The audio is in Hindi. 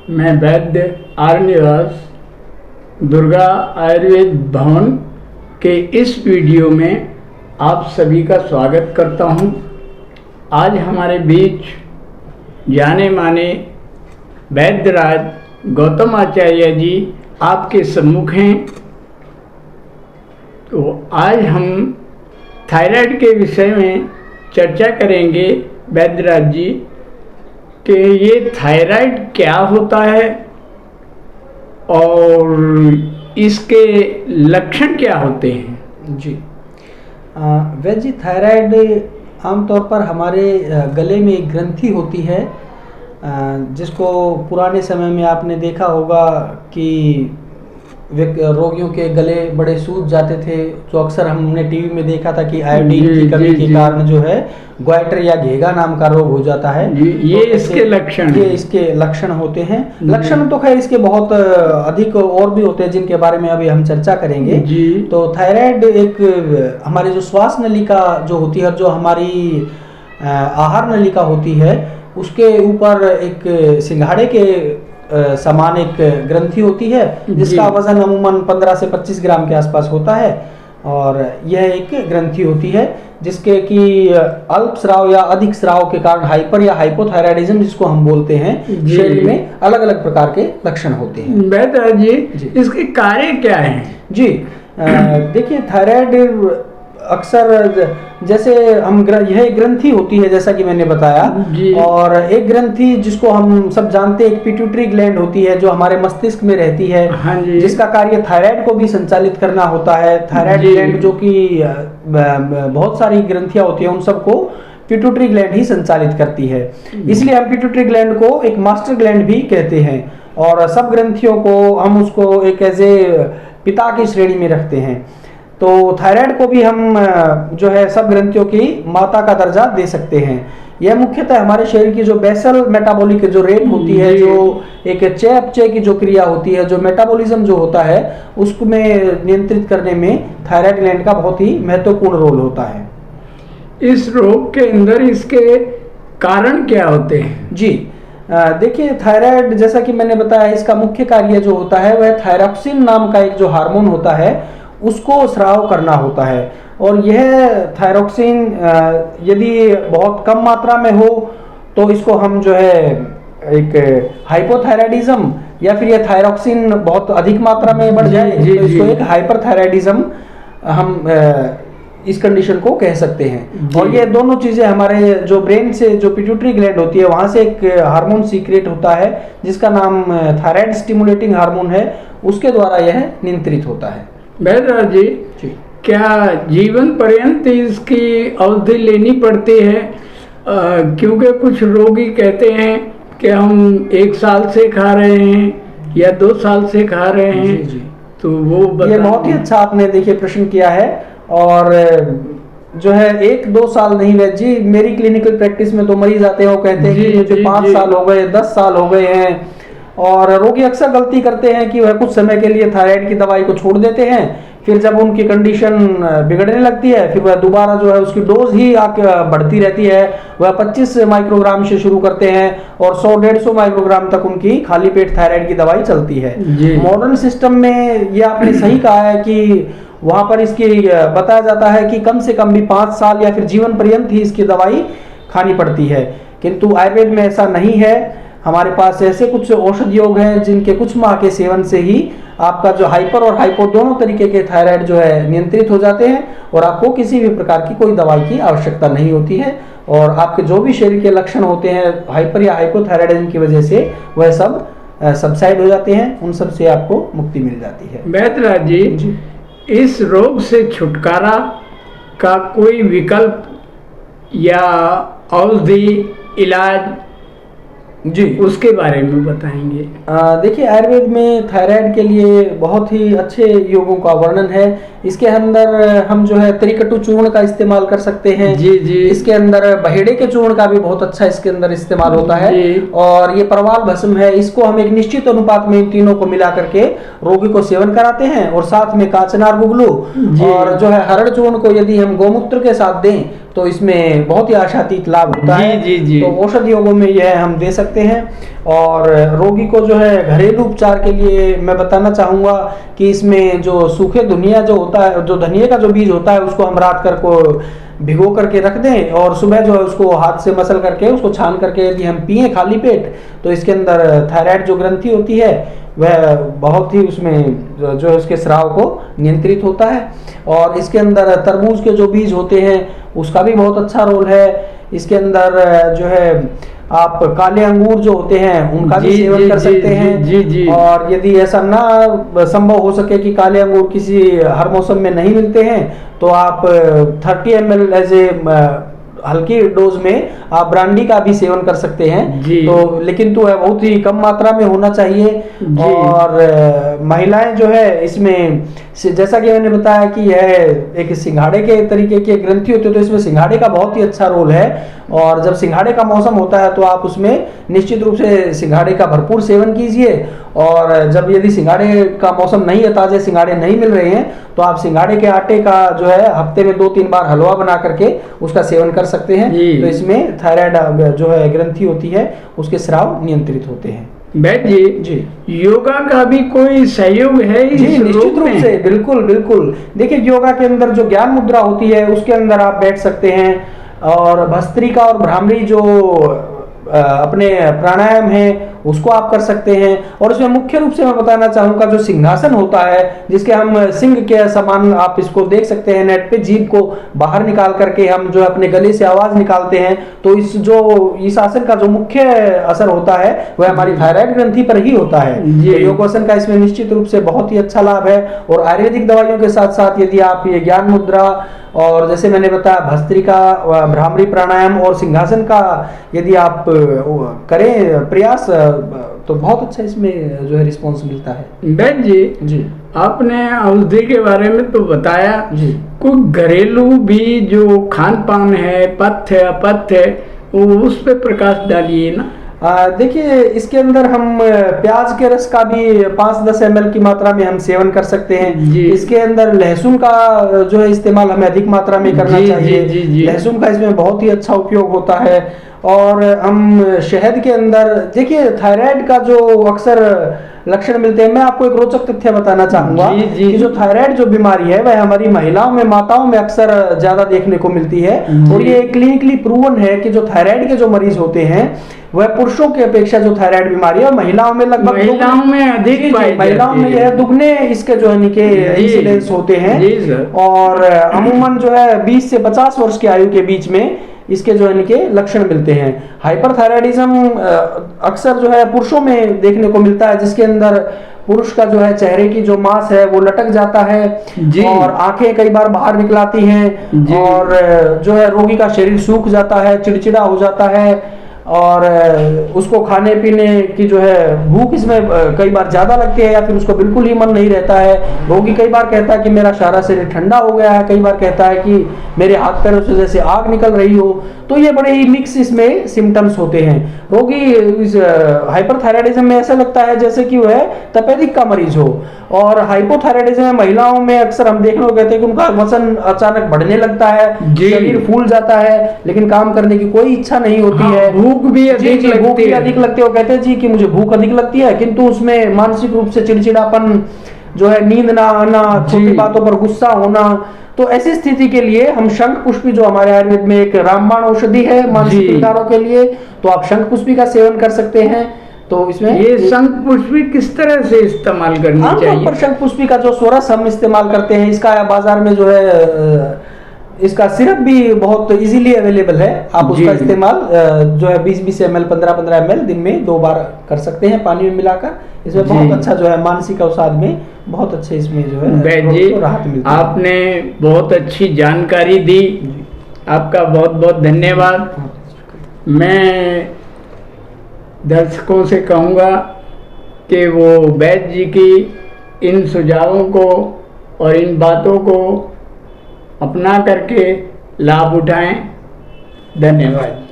मैं वैद्य आर निवास दुर्गा आयुर्वेद भवन के इस वीडियो में आप सभी का स्वागत करता हूं। आज हमारे बीच जाने माने वैद्यराज गौतम आचार्य जी आपके सम्मुख हैं। तो आज हम थायराइड के विषय में चर्चा करेंगे वैद्यराज जी कि ये थायराइड क्या होता है और इसके लक्षण क्या होते हैं। जी वैद्य जी, थायराइड आमतौर पर हमारे गले में एक ग्रंथि होती है जिसको पुराने समय में आपने देखा होगा कि रोगियों के गले बड़े सूज जाते थे, जो अक्सर हमने टीवी में देखा था कि आयोडीन की कमी के कारण जो है ग्वाइटर या घेगा नाम का रोग हो जाता है। ये इसके लक्षण होते हैं। लक्षण तो खैर इसके बहुत अधिक और भी होते हैं जिनके बारे में अभी हम चर्चा करेंगे। तो थायराइड एक हमारी जो श्वास नलिका जो होती है, जो हमारी आहार नलिका होती है, उसके ऊपर एक सिंघाड़े के समान एक ग्रंथि होती है जिसका वजन अमूमन 15 से 25 ग्राम के आसपास होता है। और यह एक ग्रंथि होती है जिसके कि अल्प स्राव या अधिक स्राव के कारण हाइपर या हाइपोथायराइडिज्म जिसको हम बोलते हैं, शरीर में अलग अलग प्रकार के लक्षण होते हैं। वैद्य जी, इसके कार्य क्या हैं? जी देखिए, थायराइड अक्सर जैसे हम यह एक ग्रंथि होती है जैसा कि मैंने बताया, और एक ग्रंथि जिसको हम सब जानते हैं, एक पिट्यूटरी ग्लैंड होती है जो हमारे मस्तिष्क में रहती है। हाँ, जिसका कार्य थायराइड को भी संचालित करना होता है। थायराइड ग्लैंड जो कि बहुत सारी ग्रंथियां होती है, उन सबको पिट्यूटरी ग्लैंड ही संचालित करती है। इसलिए हम पिट्यूटरी ग्लैंड को एक मास्टर ग्लैंड भी कहते हैं, और सब ग्रंथियों को हम उसको एक ऐसे पिता की श्रेणी में रखते हैं। तो थायराइड को भी हम जो है सब ग्रंथियों की माता का दर्जा दे सकते हैं। यह मुख्यतः हमारे शरीर की जो बेसल मेटाबॉलिक जो रेट होती है, जो एक चय अपचय की जो क्रिया होती है, जो मेटाबॉलिज्म जो होता है, उसको में नियंत्रित करने में थायराइड ग्लैंड का बहुत ही महत्वपूर्ण रोल होता है। इस रोग के अंदर इसके कारण क्या होते हैं? जी देखिए, थायराइड जैसा कि मैंने बताया, इसका मुख्य कार्य जो होता है वह थायरॉक्सिन नाम का एक जो हार्मोन होता है उसको स्राव करना होता है। और यह थायरॉक्सिन यदि बहुत कम मात्रा में हो तो इसको हम जो है एक हाइपोथायराइडिज्म, या फिर यह थायरॉक्सिन बहुत अधिक मात्रा में बढ़ जाए तो इसको एक हाइपरथायराइडिज्म हम इस कंडीशन को कह सकते हैं। और ये दोनों चीजें हमारे जो ब्रेन से जो पिट्यूटरी ग्लैंड होती है वहां से एक हार्मोन सीक्रेट होता है जिसका नाम थायराइड स्टिमुलेटिंग हार्मोन है, उसके द्वारा यह नियंत्रित होता है। वैद्यराज जी, क्या जीवन पर्यंत इसकी अवधि लेनी पड़ती है? क्योंकि कुछ रोगी कहते हैं कि हम 1 साल से खा रहे हैं या 2 साल से खा रहे हैं। जी। तो वो ये बहुत ही अच्छा आपने देखिए प्रश्न किया है। और जो है 1-2 साल नहीं वैद्य जी, मेरी क्लिनिकल प्रैक्टिस में तो मरीज आते हैं, वो कहते हैं कि मुझे 5 साल हो गए, 10 साल हो गए हैं। और रोगी अक्सर गलती करते हैं कि वह कुछ समय के लिए थायराइड की दवाई को छोड़ देते हैं, फिर जब उनकी कंडीशन बिगड़ने लगती है फिर वह दोबारा जो है उसकी डोज ही आके बढ़ती रहती है। वह 25 माइक्रोग्राम से शुरू करते हैं और 100-150 माइक्रोग्राम तक उनकी खाली पेट थायराइड की दवाई चलती है। मॉडर्न सिस्टम में ये आपने सही कहा है कि वहां पर इसकी बताया जाता है कि कम से कम भी 5 साल या फिर जीवन पर्यंत ही इसकी दवाई खानी पड़ती है, किंतु आयुर्वेद में ऐसा नहीं है। हमारे पास ऐसे कुछ औषधि योग हैं जिनके कुछ माह के सेवन से ही आपका जो हाइपर और हाइपो दोनों तरीके के थायराइड जो है नियंत्रित हो जाते हैं, और आपको किसी भी प्रकार की कोई दवाई की आवश्यकता नहीं होती है। और आपके जो भी शरीर के लक्षण होते हैं हाइपर या हाइपोथायराइडिज्म की वजह से, वह सब सबसाइड हो जाते हैं, उन सब से आपको मुक्ति मिल जाती है। वैद्यराज जी, इस रोग से छुटकारा का कोई विकल्प या औषधि इलाज जी उसके बारे में बताएंगे? देखिए, आयुर्वेद में थायराइड के लिए बहुत ही अच्छे योगों का वर्णन है। इसके अंदर हम जो है त्रिकटु चूर्ण का इस्तेमाल कर सकते हैं। जी। इसके अंदर बहेड़े के चूर्ण का भी बहुत अच्छा इसके अंदर इस्तेमाल होता है। और ये परवाल भस्म है, इसको हम एक निश्चित अनुपात में इन तीनों को मिला करके रोगी को सेवन कराते हैं। और साथ में काचनार गुगलू और जो है हरड़ चूर्ण को यदि हम गोमूत्र के साथ दें तो इसमें बहुत ही आशातीत लाभ होता है। जी। तो औषधि योगों में यह हम दे सकते सकते हैं। और रोगी को जो है घरेलू उपचार के लिए मैं बताना चाहूँगा कि इसमें जो सूखे धनिया जो होता है, जो धनिया का जो बीज होता है, उसको हम रात कर को भिगो करके रख दें और सुबह जो है उसको हाथ से मसल करके उसको छान करके यदि हम पिए खाली पेट, तो इसके अंदर थायराइड जो ग्रंथि होती है वह बहुत ही उसमें जो है उसके स्राव को नियंत्रित होता है। और इसके अंदर तरबूज के जो बीज होते हैं उसका भी बहुत अच्छा रोल है। इसके अंदर जो है आप काले अंगूर जो होते हैं उनका भी सेवन कर सकते हैं। और यदि ऐसा ना संभव हो सके कि काले अंगूर किसी हर मौसम में नहीं मिलते हैं, तो आप 30 ml एज ए हल्की डोज में आप ब्रांडी का भी सेवन कर सकते हैं। तो लेकिन तो बहुत ही कम मात्रा में होना चाहिए। और महिलाएं जो है इसमें जैसा कि मैंने बताया कि यह एक सिंघाड़े के तरीके की ग्रंथि होती है, तो इसमें सिंघाड़े का बहुत ही अच्छा रोल है। और जब सिंघाड़े का मौसम होता है तो आप उसमें निश्चित रूप से सिंघाड़े का भरपूर सेवन कीजिए। और जब यदि सिंघाड़े का मौसम नहीं है, ताजे सिंघाड़े नहीं मिल रहे हैं, तो आप सिंघाड़े के आटे का जो है हफ्ते में 2-3 बार हलवा बना करके उसका सेवन कर सकते हैं। तो इसमें थायराइड जो है ग्रंथि होती है उसके स्राव नियंत्रित होते हैं। वैद्य जी, योगा का भी कोई सहयोग है जी? निश्चित रूप से, बिल्कुल बिल्कुल। देखिए, योगा के अंदर जो ज्ञान मुद्रा होती है उसके अंदर आप बैठ सकते हैं। और भस्त्रिका और भ्रामरी जो अपने प्राणायाम है उसको आप कर सकते हैं। और इसमें मुख्य रूप से मैं बताना चाहूंगा जो सिंहासन होता है, जिसके हम सिंह के समान आप इसको देख सकते हैं नेट पे, जीभ को बाहर निकाल करके हम जो अपने गले से आवाज निकालते हैं, तो इस आसन का जो मुख्य असर होता है वह हमारी थायराइड ग्रंथि पर ही होता है। तो योगासन का इसमें निश्चित रूप से बहुत ही अच्छा लाभ है। और आयुर्वेदिक दवाइयों के साथ साथ यदि आप ये ज्ञान मुद्रा और जैसे मैंने बताया भस्त्रिका, भ्रामरी प्राणायाम और सिंहासन का यदि आप करें प्रयास, तो बहुत अच्छा इसमें जो है रिस्पॉन्स मिलता है। वैद्य जी, आपने औषधि के बारे में तो बताया जी, कोई घरेलू भी जो खान पान है, पथ्य अपथ्य, उस पर प्रकाश डालिए ना। देखिए, इसके अंदर हम प्याज के रस का भी 5-10 ml की मात्रा में हम सेवन कर सकते हैं। इसके अंदर लहसुन का जो है इस्तेमाल हमें अधिक मात्रा में करना चाहिए। लहसुन का इसमें बहुत ही अच्छा उपयोग होता है। और हम शहद के अंदर, देखिए थायराइड का जो अक्सर लक्षण मिलते हैं, मैं आपको एक रोचक तथ्य बताना चाहूंगा कि जो थायराइड जो बीमारी है वह हमारी महिलाओं में, माताओं में अक्सर ज्यादा देखने को मिलती है। और ये क्लिनिकली प्रूवन है कि जो थायराइड के जो मरीज होते हैं वह पुरुषों की अपेक्षा जो थायराइड बीमारी है महिलाओं में लगभग महिलाओं में अधिक, महिलाओं में यह दुगने इसके जो है इंसिडेंस होते हैं। और अमूमन जो है 20 से 50 वर्ष की आयु के बीच में इसके जो है इनके लक्षण मिलते हैं। हाइपरथायराइडिज्म अक्सर जो है पुरुषों में देखने को मिलता है, जिसके अंदर पुरुष का जो है चेहरे की जो मांस है वो लटक जाता है और आंखें कई बार बाहर निकलाती हैं और जो है रोगी का शरीर सूख जाता है, चिड़चिड़ा हो जाता है और उसको खाने पीने की जो है भूख इसमें कई बार ज्यादा लगती है या फिर उसको बिल्कुल ही मन नहीं रहता है। रोगी कई बार कहता है कि मेरा सारा शरीर ठंडा हो गया है, कई बार कहता है कि मेरे हाथ पैरों से जैसे आग निकल रही हो। तो ये बड़े ही मिक्स इसमें सिम्टम्स होते हैं। रोगी इस हाइपरथायराइडिज्म में ऐसा लगता है जैसे कि वह तपेदिक का मरीज हो। और हाइपोथायराइडिज्म में महिलाओं में अक्सर हम देखने को कहते हैं कि उनका वजन अचानक बढ़ने लगता है, शरीर फूल जाता है, लेकिन काम करने की कोई इच्छा नहीं होती है, भूख भी अधिक लगती है। वो कहते हैं जी कि मुझे भूख अधिक लगती है, किंतु उसमें मानसिक रूप से चिड़चिड़ापन जो है, नींद ना आना, छोटी बातों पर गुस्सा होना। तो ऐसी स्थिति के लिए हम शंख पुष्पी, जो हमारे आयुर्वेद में एक रामबाण औषधि है मानसिक विकारों के लिए, तो आप शंख पुष्पी का सेवन कर सकते हैं। तो इसमें ये शंख पुष्पी किस तरह से इस्तेमाल करनी चाहिए? पर शंख पुष्पी का जो सोरस हम इस्तेमाल करते हैं, इसका बाजार में जो है इसका सिरप भी बहुत इजीली अवेलेबल है। आप उसका इस्तेमाल जो है 20-20 ml 15-15 ml दिन में 2 बार कर सकते हैं पानी में मिलाकर। इसमें बहुत अच्छा जो है मानसिक अवसाद में बहुत अच्छे इसमें जो है राहत मिलती है। आपने बहुत अच्छी जानकारी दी, आपका बहुत बहुत धन्यवाद। मैं दर्शकों से कहूँगा कि वो वैद्य जी की इन सुझावों को और इन बातों को अपना करके लाभ उठाएं। धन्यवाद।